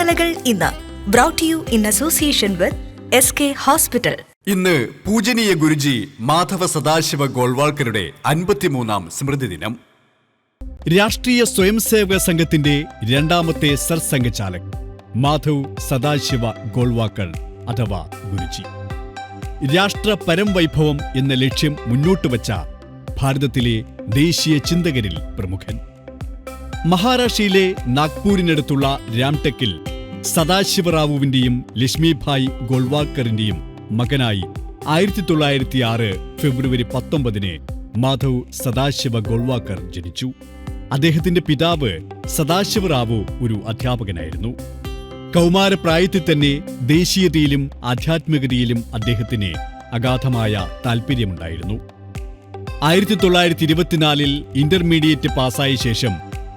ഇന്നലകൾ ഇന്ന് brought you in association with SK hospital. ഇന്ന് പൂജനീയ ഗുരുജി മാധവ സദാശിവ ഗോൾവാൾക്കറുടെ 53-ാം സ്മൃതി ദിനം. രാഷ്ട്രീയ സ്വയംസേവക സംഘത്തിന്റെ രണ്ടാമത്തെ സർസംഘചാലക് മാധവ് സദാശിവ ഗോൾവാൾക്കർ അഥവാ ഗുരുജി. രാഷ്ട്ര പരംവൈഭവം എന്ന ലക്ഷ്യം മുന്നോട്ടുവച്ച ഭാരതത്തിലെ ദേശീയ ചിന്തകരിൽ പ്രമുഖൻ. മഹാരാഷ്ട്രയിലെ നാഗ്പൂരിനടുത്തുള്ള രാംടെക്കിൽ സദാശിവറാവുവിന്റെയും ലക്ഷ്മിഭായ് ഗോൾവാൾക്കറിന്റെയും മകനായി 1906 ഫെബ്രുവരി 19 മാധവ് സദാശിവ ഗോൾവാൾക്കർ ജനിച്ചു. അദ്ദേഹത്തിന്റെ പിതാവ് സദാശിവറാവു ഒരു അധ്യാപകനായിരുന്നു. കൗമാരപ്രായത്തിൽ തന്നെ ദേശീയതയിലും ആധ്യാത്മികതയിലും അദ്ദേഹത്തിന് അഗാധമായ താൽപര്യമുണ്ടായിരുന്നു. 1924 ഇന്റർമീഡിയറ്റ് പാസായ ശേഷം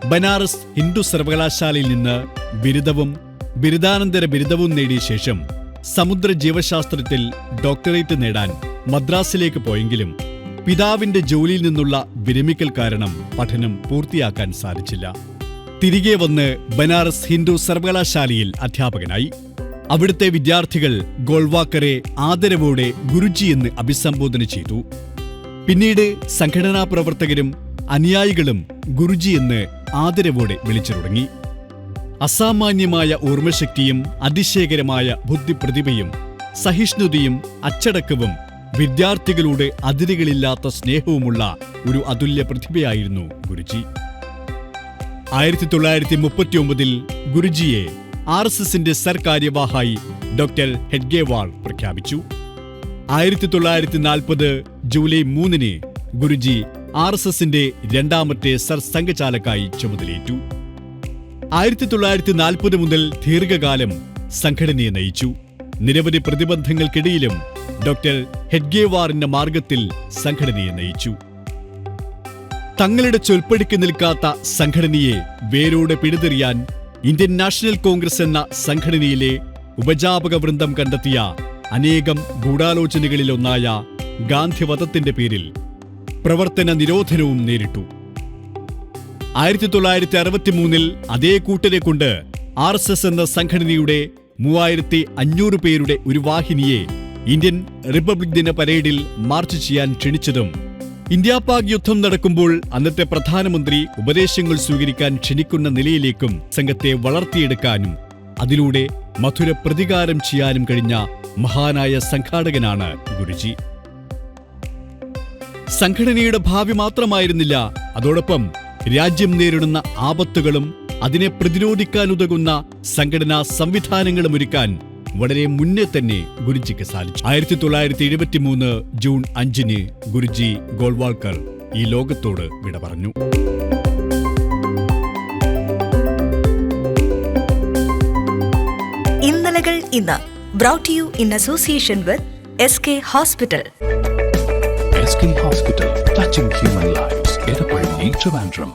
ബനാറസ് ഹിന്ദു സർവകലാശാലയിൽ നിന്ന് ബിരുദവും ബിരുദാനന്തര ബിരുദവും നേടിയ ശേഷം സമുദ്ര ജീവശാസ്ത്രത്തിൽ ഡോക്ടറേറ്റ് നേടാൻ മദ്രാസിലേക്ക് പോയെങ്കിലും പിതാവിന്റെ ജോലിയിൽ നിന്നുള്ള വിരമിക്കൽ കാരണം പഠനം പൂർത്തിയാക്കാൻ സാധിച്ചില്ല. തിരികെ വന്ന് ബനാറസ് ഹിന്ദു സർവകലാശാലയിൽ അധ്യാപകനായി. അവിടുത്തെ വിദ്യാർത്ഥികൾ ഗോൾവാൾക്കറെ ആദരവോടെ ഗുരുജി എന്ന് അഭിസംബോധന ചെയ്തു. പിന്നീട് സംഘടനാ പ്രവർത്തകരും അനുയായികളും ഗുരുജി എന്ന് ആദരവോടെ വിളിച്ചു തുടങ്ങി. അസാമാന്യമായ ഓർമ്മശക്തിയും അതിശയകരമായ ബുദ്ധിപ്രതിഭയും സഹിഷ്ണുതയും അച്ചടക്കവും വിദ്യാർത്ഥികളുടെ അതിരുകളില്ലാത്ത സ്നേഹവുമുള്ള ഒരു അതുല്യ പ്രതിഭയായിരുന്നു ഗുരുജി. 1939 ഗുരുജിയെ RSSന്റെ സർകാര്യവാഹായി ഡോക്ടർ ഹെഡ്ഗേവാൾ പ്രഖ്യാപിച്ചു. 1940 ജൂലൈ 3 ഗുരുജി RSSന്റെ രണ്ടാമത്തെ സർസംഘചാലകായി ചുമതലയേറ്റു. 1940 മുതൽ ദീർഘകാലം സംഘടനയെ നയിച്ചു. നിരവധി പ്രതിബന്ധങ്ങൾക്കിടയിലും ഡോക്ടർ ഹെഡ്ഗേവാറിന്റെ മാർഗത്തിൽ സംഘടനയെ നയിച്ചു. തങ്ങളുടെ ചൊൽപ്പടിക്ക് നിൽക്കാത്ത സംഘടനയെ വേരോടെ പിഴുതെറിയാൻ ഇന്ത്യൻ നാഷണൽ കോൺഗ്രസ് എന്ന സംഘടനയിലെ ഉപജാപക വൃന്ദം കണ്ടെത്തിയ അനേകം ഗൂഢാലോചനകളിലൊന്നായ ഗാന്ധിവധത്തിന്റെ പേരിൽ പ്രവർത്തന നിരോധനവും നേരിട്ടു. 1963 അതേ കൂട്ടരെ കൊണ്ട് RSS എന്ന സംഘടനയുടെ 3500 പേരുടെ ഒരു വാഹിനിയെ ഇന്ത്യൻ റിപ്പബ്ലിക് ദിന പരേഡിൽ മാർച്ച് ചെയ്യാൻ ക്ഷണിച്ചതും ഇന്ത്യ പാക് യുദ്ധം നടക്കുമ്പോൾ അന്നത്തെ പ്രധാനമന്ത്രി ഉപദേശങ്ങൾ സ്വീകരിക്കാൻ ക്ഷണിക്കുന്ന നിലയിലേക്കും സംഘത്തെ വളർത്തിയെടുക്കാനും അതിലൂടെ മധുര പ്രതികാരം ചെയ്യാനും കഴിഞ്ഞ മഹാനായ സംഘാടകനാണ് ഗുരുജി. സംഘടനയുടെ ഭാവി മാത്രമായിരുന്നില്ല, അതോടൊപ്പം രാജ്യം നേരിടുന്ന ആപത്തുകളും അതിനെ പ്രതിരോധിക്കാനുതകുന്ന സംഘടനാ സംവിധാനങ്ങളും ഒരുക്കാൻ വളരെ മുന്നേ തന്നെ ഗുരുജിക്ക് സാധിച്ചു. 1973 ജൂൺ 5 ഗുരുജി ഗോൾവാൾക്കർ ഈ ലോകത്തോട് വിട പറഞ്ഞു. ഇന്നലകൾ ഇന്ന് brought you in association with SK hospital. SK hospital, touching human lives. Edappally, Trivandrum.